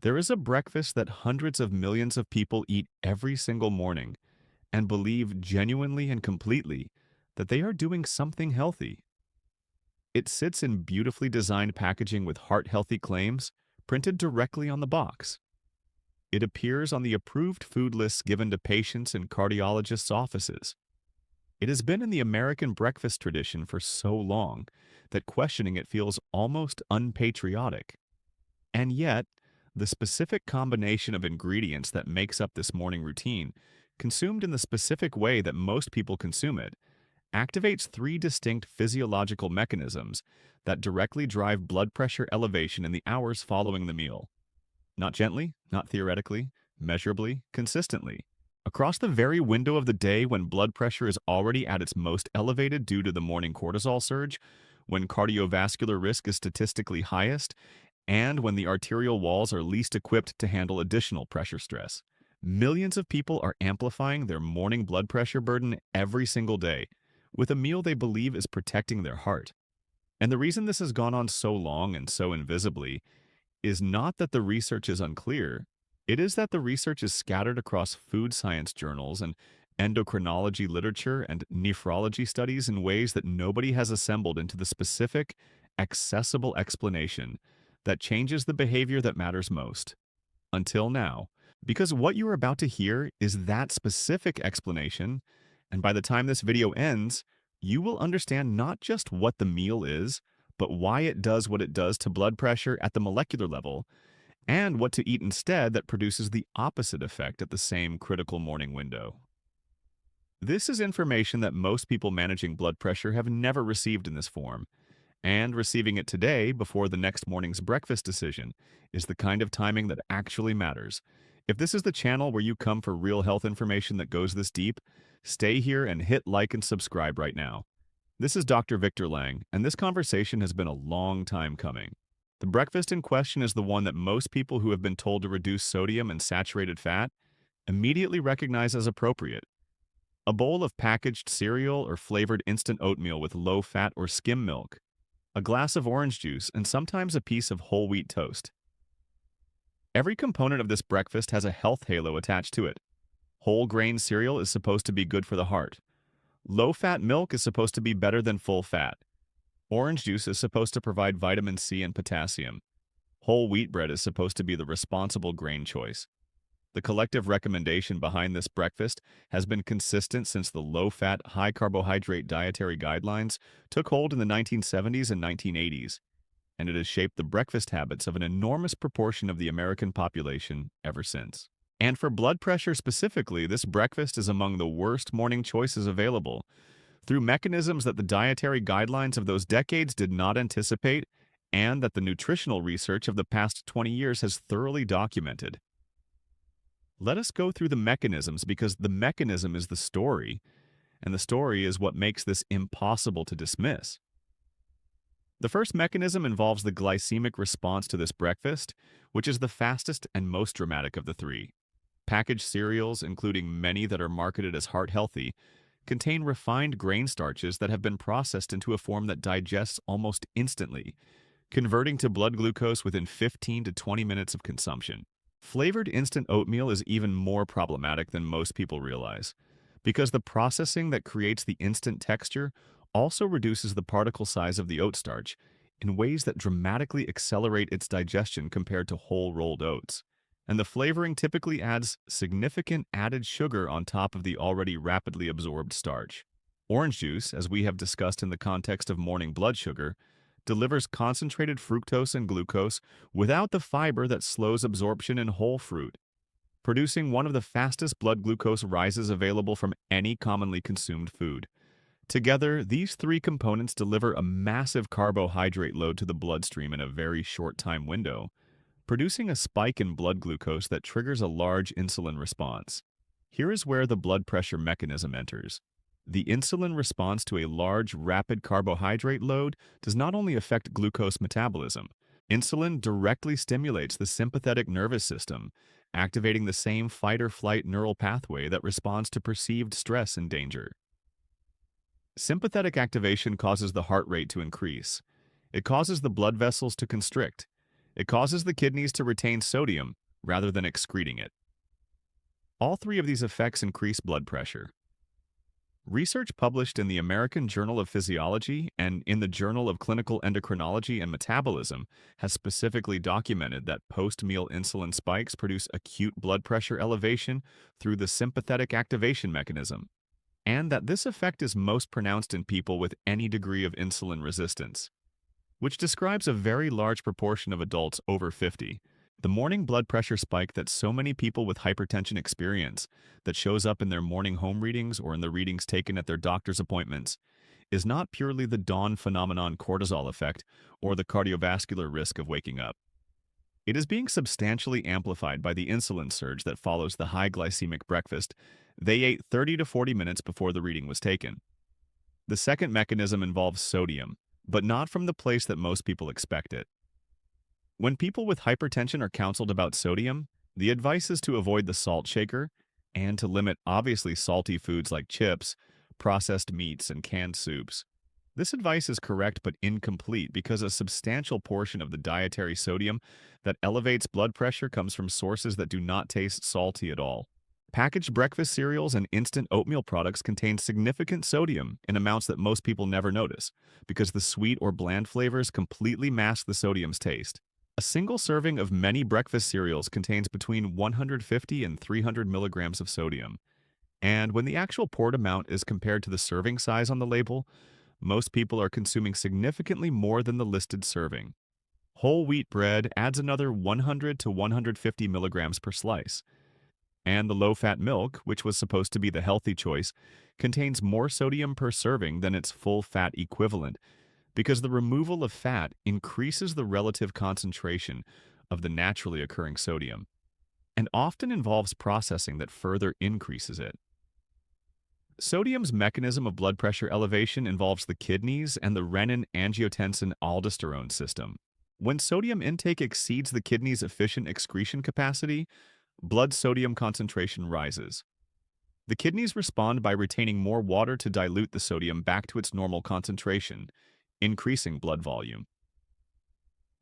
There is a breakfast that hundreds of millions of people eat every single morning and believe genuinely and completely that they are doing something healthy. It sits in beautifully designed packaging with heart-healthy claims printed directly on the box. It appears on the approved food lists given to patients in cardiologists' offices. It has been in the American breakfast tradition for so long that questioning it feels almost unpatriotic. And yet, the specific combination of ingredients that makes up this morning routine, consumed in the specific way that most people consume it, activates three distinct physiological mechanisms that directly drive blood pressure elevation in the hours following the meal. Not gently, not theoretically, measurably, consistently. Across the very window of the day when blood pressure is already at its most elevated due to the morning cortisol surge, when cardiovascular risk is statistically highest, and when the arterial walls are least equipped to handle additional pressure stress. Millions of people are amplifying their morning blood pressure burden every single day with a meal they believe is protecting their heart. And the reason this has gone on so long and so invisibly is not that the research is unclear, it is that the research is scattered across food science journals and endocrinology literature and nephrology studies in ways that nobody has assembled into the specific, accessible explanation that changes the behavior that matters most. Until now. Because what you are about to hear is that specific explanation, and by the time this video ends, you will understand not just what the meal is, but why it does what it does to blood pressure at the molecular level, and what to eat instead that produces the opposite effect at the same critical morning window. This is information that most people managing blood pressure have never received in this form, and receiving it today before the next morning's breakfast decision is the kind of timing that actually matters. If this is the channel where you come for real health information that goes this deep, stay here and hit like and subscribe right now. This is Dr. Victor Lang, and this conversation has been a long time coming. The breakfast in question is the one that most people who have been told to reduce sodium and saturated fat immediately recognize as appropriate. A bowl of packaged cereal or flavored instant oatmeal with low fat or skim milk, a glass of orange juice, and sometimes a piece of whole wheat toast. Every component of this breakfast has a health halo attached to it. Whole grain cereal is supposed to be good for the heart. Low-fat milk is supposed to be better than full fat. Orange juice is supposed to provide vitamin C and potassium. Whole wheat bread is supposed to be the responsible grain choice. The collective recommendation behind this breakfast has been consistent since the low-fat, high-carbohydrate dietary guidelines took hold in the 1970s and 1980s, and it has shaped the breakfast habits of an enormous proportion of the American population ever since. And for blood pressure specifically, this breakfast is among the worst morning choices available, through mechanisms that the dietary guidelines of those decades did not anticipate and that the nutritional research of the past 20 years has thoroughly documented. Let us go through the mechanisms because the mechanism is the story, and the story is what makes this impossible to dismiss. The first mechanism involves the glycemic response to this breakfast, which is the fastest and most dramatic of the three. Packaged cereals, including many that are marketed as heart-healthy, contain refined grain starches that have been processed into a form that digests almost instantly, converting to blood glucose within 15 to 20 minutes of consumption. Flavored instant oatmeal is even more problematic than most people realize, because the processing that creates the instant texture also reduces the particle size of the oat starch in ways that dramatically accelerate its digestion compared to whole rolled oats. And the flavoring typically adds significant added sugar on top of the already rapidly absorbed starch. Orange juice, as we have discussed in the context of morning blood sugar, delivers concentrated fructose and glucose without the fiber that slows absorption in whole fruit, producing one of the fastest blood glucose rises available from any commonly consumed food. Together, these three components deliver a massive carbohydrate load to the bloodstream in a very short time window, producing a spike in blood glucose that triggers a large insulin response. Here is where the blood pressure mechanism enters. The insulin response to a large, rapid carbohydrate load does not only affect glucose metabolism. Insulin directly stimulates the sympathetic nervous system, activating the same fight-or-flight neural pathway that responds to perceived stress and danger. Sympathetic activation causes the heart rate to increase. It causes the blood vessels to constrict. It causes the kidneys to retain sodium rather than excreting it. All three of these effects increase blood pressure. Research published in the American Journal of Physiology and in the Journal of Clinical Endocrinology and Metabolism has specifically documented that post-meal insulin spikes produce acute blood pressure elevation through the sympathetic activation mechanism, and that this effect is most pronounced in people with any degree of insulin resistance, which describes a very large proportion of adults over 50. The morning blood pressure spike that so many people with hypertension experience, that shows up in their morning home readings or in the readings taken at their doctor's appointments, is not purely the dawn phenomenon cortisol effect or the cardiovascular risk of waking up. It is being substantially amplified by the insulin surge that follows the high-glycemic breakfast they ate 30 to 40 minutes before the reading was taken. The second mechanism involves sodium, but not from the place that most people expect it. When people with hypertension are counseled about sodium, the advice is to avoid the salt shaker and to limit obviously salty foods like chips, processed meats, and canned soups. This advice is correct but incomplete because a substantial portion of the dietary sodium that elevates blood pressure comes from sources that do not taste salty at all. Packaged breakfast cereals and instant oatmeal products contain significant sodium in amounts that most people never notice because the sweet or bland flavors completely mask the sodium's taste. A single serving of many breakfast cereals contains between 150 and 300 milligrams of sodium. And when the actual poured amount is compared to the serving size on the label, most people are consuming significantly more than the listed serving. Whole wheat bread adds another 100 to 150 milligrams per slice. And the low-fat milk, which was supposed to be the healthy choice, contains more sodium per serving than its full-fat equivalent, because the removal of fat increases the relative concentration of the naturally occurring sodium, and often involves processing that further increases it. Sodium's mechanism of blood pressure elevation involves the kidneys and the renin-angiotensin-aldosterone system. When sodium intake exceeds the kidney's efficient excretion capacity, blood sodium concentration rises. The kidneys respond by retaining more water to dilute the sodium back to its normal concentration, increasing blood volume.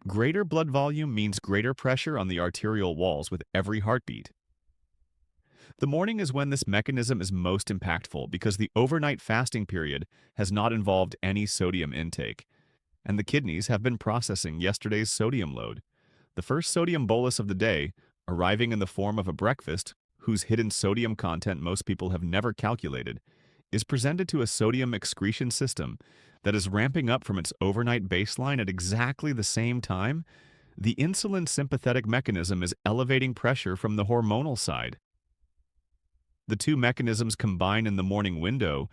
Greater blood volume means greater pressure on the arterial walls with every heartbeat. The morning is when this mechanism is most impactful because the overnight fasting period has not involved any sodium intake, and the kidneys have been processing yesterday's sodium load. The first sodium bolus of the day, arriving in the form of a breakfast whose hidden sodium content most people have never calculated, is presented to a sodium excretion system that is ramping up from its overnight baseline at exactly the same time the insulin sympathetic mechanism is elevating pressure from the hormonal side. The two mechanisms combine in the morning window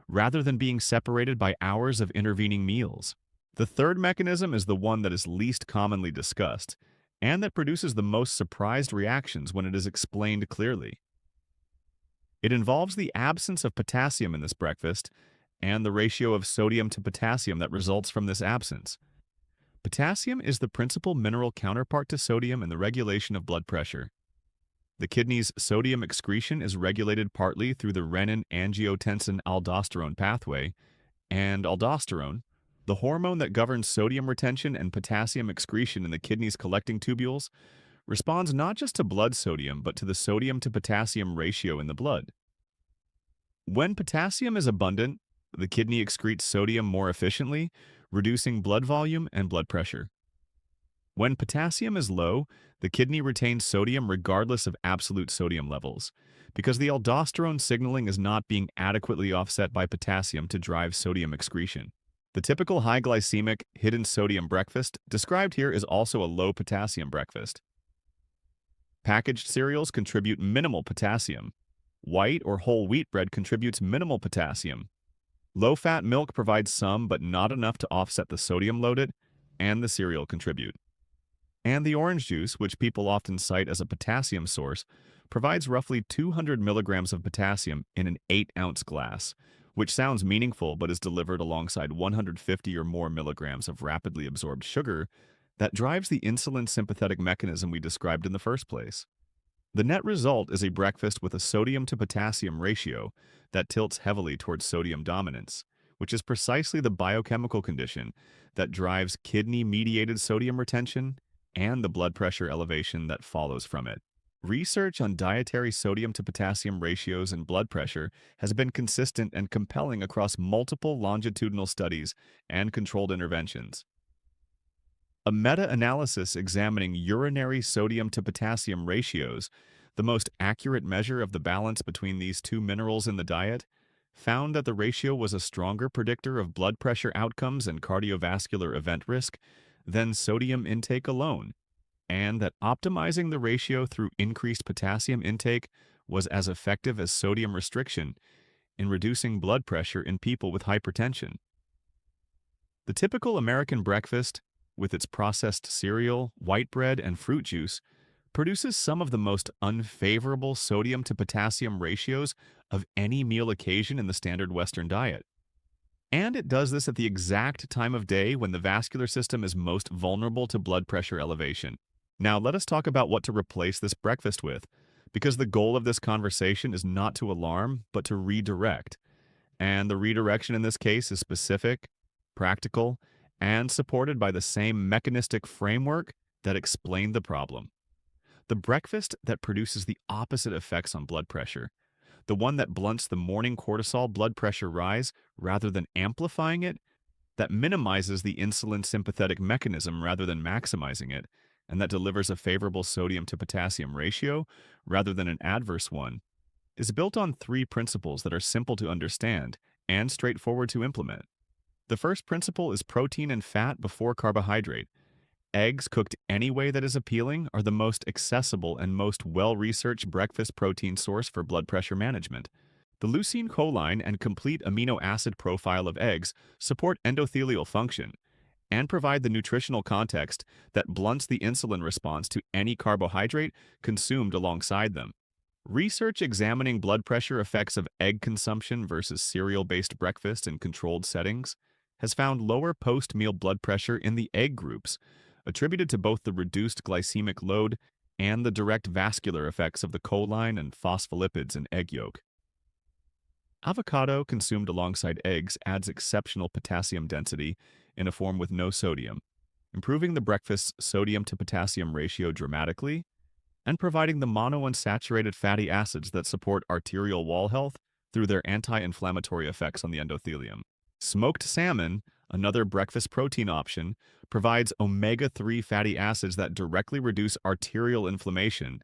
rather than being separated by hours of intervening meals. The third mechanism is the one that is least commonly discussed and that produces the most surprised reactions when it is explained clearly. It involves the absence of potassium in this breakfast and the ratio of sodium to potassium that results from this absence. Potassium is the principal mineral counterpart to sodium in the regulation of blood pressure. The kidney's sodium excretion is regulated partly through the renin-angiotensin-aldosterone pathway, and aldosterone, the hormone that governs sodium retention and potassium excretion in the kidney's collecting tubules, responds not just to blood sodium but to the sodium to potassium ratio in the blood. When potassium is abundant, the kidney excretes sodium more efficiently, reducing blood volume and blood pressure. When potassium is low, the kidney retains sodium regardless of absolute sodium levels, because the aldosterone signaling is not being adequately offset by potassium to drive sodium excretion. The typical high-glycemic, hidden sodium breakfast described here is also a low-potassium breakfast. Packaged cereals contribute minimal potassium. White or whole wheat bread contributes minimal potassium. Low-fat milk provides some but not enough to offset the sodium loaded, and the cereal contribute. And the orange juice, which people often cite as a potassium source, provides roughly 200 milligrams of potassium in an 8-ounce glass, which sounds meaningful but is delivered alongside 150 or more milligrams of rapidly absorbed sugar that drives the insulin sympathetic mechanism we described in the first place. The net result is a breakfast with a sodium-to-potassium ratio that tilts heavily towards sodium dominance, which is precisely the biochemical condition that drives kidney-mediated sodium retention and the blood pressure elevation that follows from it. Research on dietary sodium to potassium ratios and blood pressure has been consistent and compelling across multiple longitudinal studies and controlled interventions. A meta-analysis examining urinary sodium to potassium ratios, the most accurate measure of the balance between these two minerals in the diet, found that the ratio was a stronger predictor of blood pressure outcomes and cardiovascular event risk than sodium intake alone, and that optimizing the ratio through increased potassium intake was as effective as sodium restriction in reducing blood pressure in people with hypertension. The typical American breakfast, with its processed cereal, white bread, and fruit juice, produces some of the most unfavorable sodium to potassium ratios of any meal occasion in the standard Western diet. And it does this at the exact time of day when the vascular system is most vulnerable to blood pressure elevation. Now, let us talk about what to replace this breakfast with, because the goal of this conversation is not to alarm, but to redirect. And the redirection in this case is specific, practical, and supported by the same mechanistic framework that explained the problem. The breakfast that produces the opposite effects on blood pressure, the one that blunts the morning cortisol blood pressure rise rather than amplifying it, that minimizes the insulin sympathetic mechanism rather than maximizing it, and that delivers a favorable sodium to potassium ratio rather than an adverse one, is built on three principles that are simple to understand and straightforward to implement. The first principle is protein and fat before carbohydrate. Eggs cooked any way that is appealing are the most accessible and most well-researched breakfast protein source for blood pressure management. The leucine choline and complete amino acid profile of eggs support endothelial function and provide the nutritional context that blunts the insulin response to any carbohydrate consumed alongside them. Research examining blood pressure effects of egg consumption versus cereal-based breakfast in controlled settings has found lower post-meal blood pressure in the egg groups, attributed to both the reduced glycemic load and the direct vascular effects of the choline and phospholipids in egg yolk. Avocado consumed alongside eggs adds exceptional potassium density in a form with no sodium, improving the breakfast's sodium to potassium ratio dramatically and providing the monounsaturated fatty acids that support arterial wall health through their anti-inflammatory effects on the endothelium. Smoked salmon, another breakfast protein option, provides omega-3 fatty acids that directly reduce arterial inflammation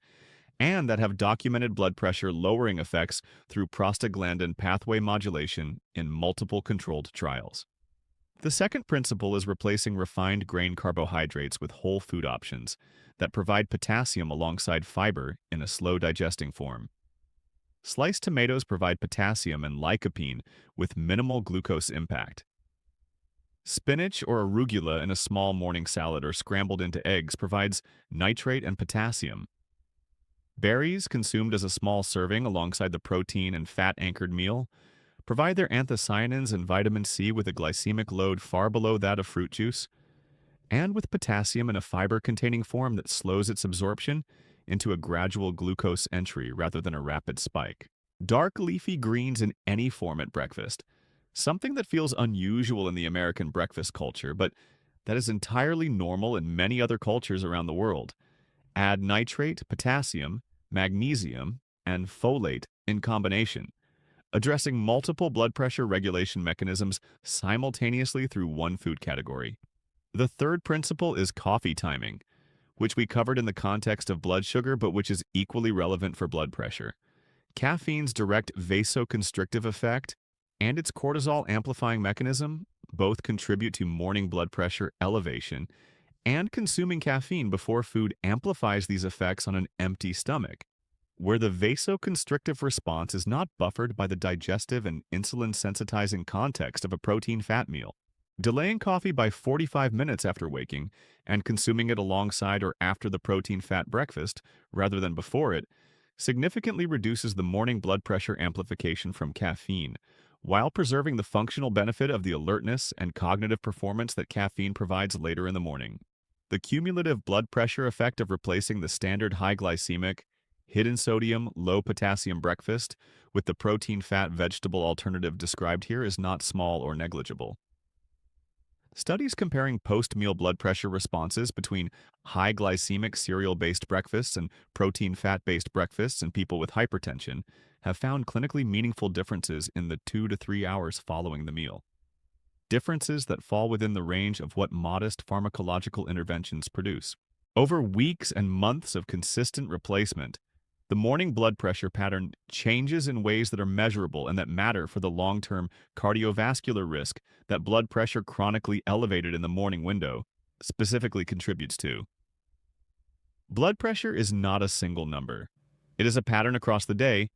and that have documented blood pressure lowering effects through prostaglandin pathway modulation in multiple controlled trials. The second principle is replacing refined grain carbohydrates with whole food options that provide potassium alongside fiber in a slow-digesting form. Sliced tomatoes provide potassium and lycopene with minimal glucose impact. Spinach or arugula in a small morning salad or scrambled into eggs provides nitrate and potassium. Berries, consumed as a small serving alongside the protein and fat-anchored meal, provide their anthocyanins and vitamin C with a glycemic load far below that of fruit juice, and with potassium in a fiber-containing form that slows its absorption into a gradual glucose entry rather than a rapid spike. Dark leafy greens in any form at breakfast, something that feels unusual in the American breakfast culture, but that is entirely normal in many other cultures around the world. Add nitrate, potassium, magnesium, and folate in combination, addressing multiple blood pressure regulation mechanisms simultaneously through one food category. The third principle is coffee timing, which we covered in the context of blood sugar, but which is equally relevant for blood pressure. Caffeine's direct vasoconstrictive effect and its cortisol-amplifying mechanism both contribute to morning blood pressure elevation, and consuming caffeine before food amplifies these effects on an empty stomach, where the vasoconstrictive response is not buffered by the digestive and insulin-sensitizing context of a protein-fat meal. Delaying coffee by 45 minutes after waking and consuming it alongside or after the protein-fat breakfast, rather than before it, significantly reduces the morning blood pressure amplification from caffeine, while preserving the functional benefit of the alertness and cognitive performance that caffeine provides later in the morning. The cumulative blood pressure effect of replacing the standard high-glycemic, hidden sodium, low-potassium breakfast with the protein-fat vegetable alternative described here is not small or negligible. Studies comparing post-meal blood pressure responses between high-glycemic cereal-based breakfasts and protein-fat-based breakfasts in people with hypertension have found clinically meaningful differences in the 2 to 3 hours following the meal. Differences that fall within the range of what modest pharmacological interventions produce. Over weeks and months of consistent replacement, the morning blood pressure pattern changes in ways that are measurable and that matter for the long-term cardiovascular risk that blood pressure chronically elevated in the morning window specifically contributes to. Blood pressure is not a single number. It is a pattern across the day,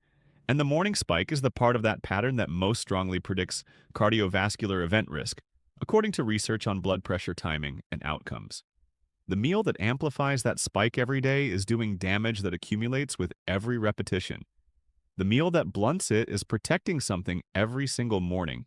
and the morning spike is the part of that pattern that most strongly predicts cardiovascular event risk, according to research on blood pressure timing and outcomes. The meal that amplifies that spike every day is doing damage that accumulates with every repetition. The meal that blunts it is protecting something every single morning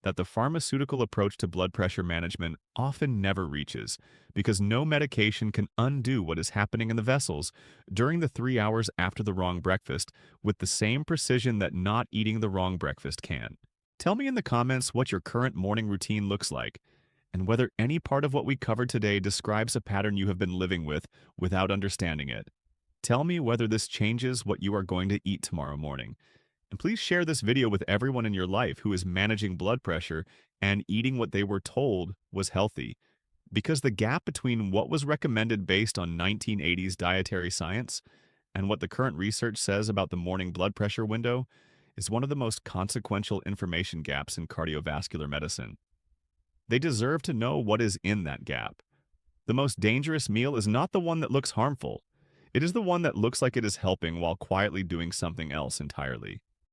that the pharmaceutical approach to blood pressure management often never reaches, because no medication can undo what is happening in the vessels during the 3 hours after the wrong breakfast with the same precision that not eating the wrong breakfast can. Tell me in the comments what your current morning routine looks like, and whether any part of what we covered today describes a pattern you have been living with without understanding it. Tell me whether this changes what you are going to eat tomorrow morning. And please share this video with everyone in your life who is managing blood pressure and eating what they were told was healthy. Because the gap between what was recommended based on 1980s dietary science and what the current research says about the morning blood pressure window is one of the most consequential information gaps in cardiovascular medicine. They deserve to know what is in that gap. The most dangerous meal is not the one that looks harmful. It is the one that looks like it is helping while quietly doing something else entirely.